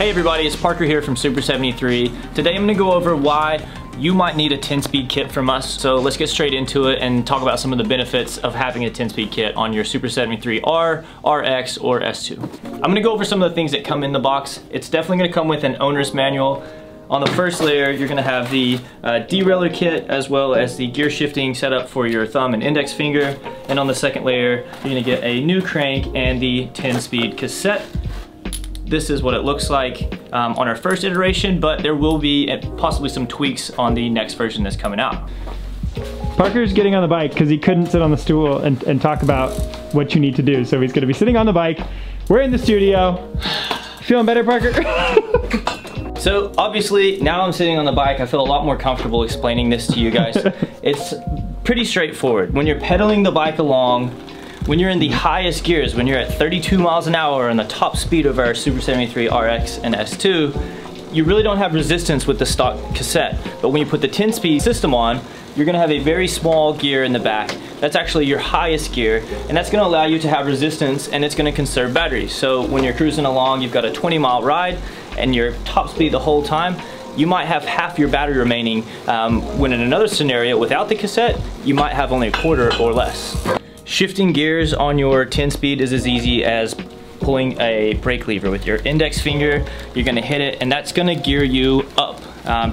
Hey everybody, it's Parker here from Super 73. Today I'm going to go over why you might need a 10-speed kit from us. So let's get straight into it and talk about some of the benefits of having a 10-speed kit on your Super 73R, RX, or S2. I'm going to go over some of the things that come in the box. It's definitely going to come with an owner's manual. On the first layer, you're going to have the derailleur kit as well as the gear shifting setup for your thumb and index finger. And on the second layer, you're going to get a new crank and the 10-speed cassette. This is what it looks like on our first iteration, but there will be possibly some tweaks on the next version that's coming out. Parker's getting on the bike because he couldn't sit on the stool and talk about what you need to do. So he's gonna be sitting on the bike. We're in the studio. Feeling better, Parker? So obviously, now I'm sitting on the bike, I feel a lot more comfortable explaining this to you guys. It's pretty straightforward. When you're pedaling the bike along, when you're in the highest gears, when you're at 32 miles an hour and the top speed of our Super 73 RX and S2, you really don't have resistance with the stock cassette. But when you put the 10-speed system on, you're gonna have a very small gear in the back. That's actually your highest gear, and that's gonna allow you to have resistance, and it's gonna conserve batteries. So when you're cruising along, you've got a 20-mile ride, and you're top speed the whole time, you might have half your battery remaining, when in another scenario without the cassette, you might have only a quarter or less. Shifting gears on your 10-speed is as easy as pulling a brake lever with your index finger. You're gonna hit it and that's gonna gear you up.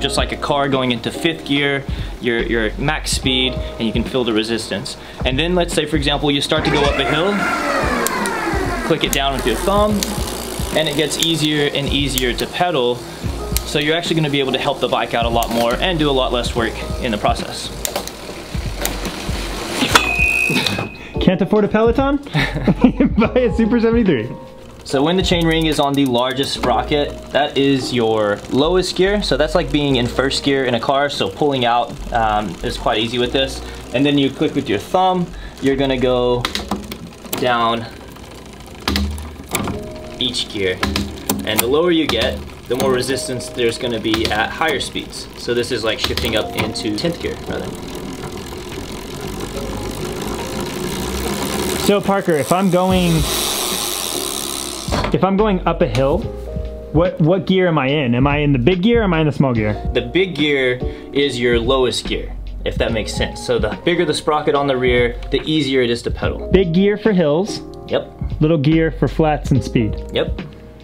Just like a car going into 5th gear, your max speed, and you can feel the resistance. And then let's say, for example, you start to go up a hill, click it down with your thumb, and it gets easier and easier to pedal. So you're actually gonna be able to help the bike out a lot more and do a lot less work in the process. Can't afford a Peloton? Buy a Super 73. So when the chainring is on the largest sprocket, that is your lowest gear. So that's like being in 1st gear in a car, so pulling out is quite easy with this. And then you click with your thumb, you're gonna go down each gear. And the lower you get, the more resistance there's gonna be at higher speeds. So this is like shifting up into 10th gear, rather. So Parker, if I'm going up a hill, what gear am I in? Am I in the big gear or am I in the small gear? The big gear is your lowest gear, if that makes sense. So the bigger the sprocket on the rear, the easier it is to pedal. Big gear for hills. Yep. Little gear for flats and speed. Yep,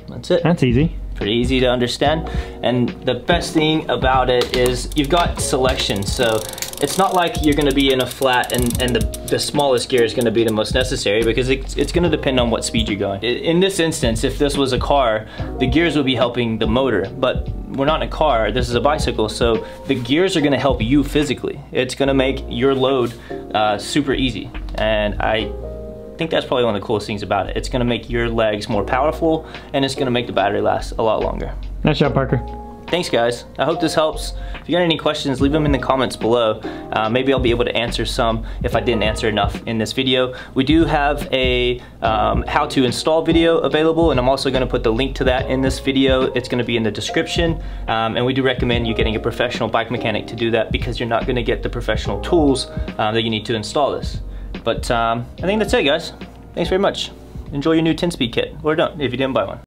that's it. That's easy. Pretty easy to understand. And the best thing about it is you've got selection. So it's not like you're gonna be in a flat and the smallest gear is gonna be the most necessary, because it's gonna depend on what speed you're going. In this instance, if this was a car, the gears would be helping the motor, but we're not in a car, this is a bicycle, so the gears are gonna help you physically. It's gonna make your load super easy. And I think that's probably one of the coolest things about it. It's gonna make your legs more powerful, and it's gonna make the battery last a lot longer. Nice job, Parker. Thanks guys, I hope this helps. If you got any questions, leave them in the comments below. Maybe I'll be able to answer some if I didn't answer enough in this video. We do have a how to install video available, and I'm also gonna put the link to that in this video. It's gonna be in the description, and we do recommend you getting a professional bike mechanic to do that, because you're not gonna get the professional tools that you need to install this. But I think that's it guys. Thanks very much. Enjoy your new 10-speed kit, or don't if you didn't buy one.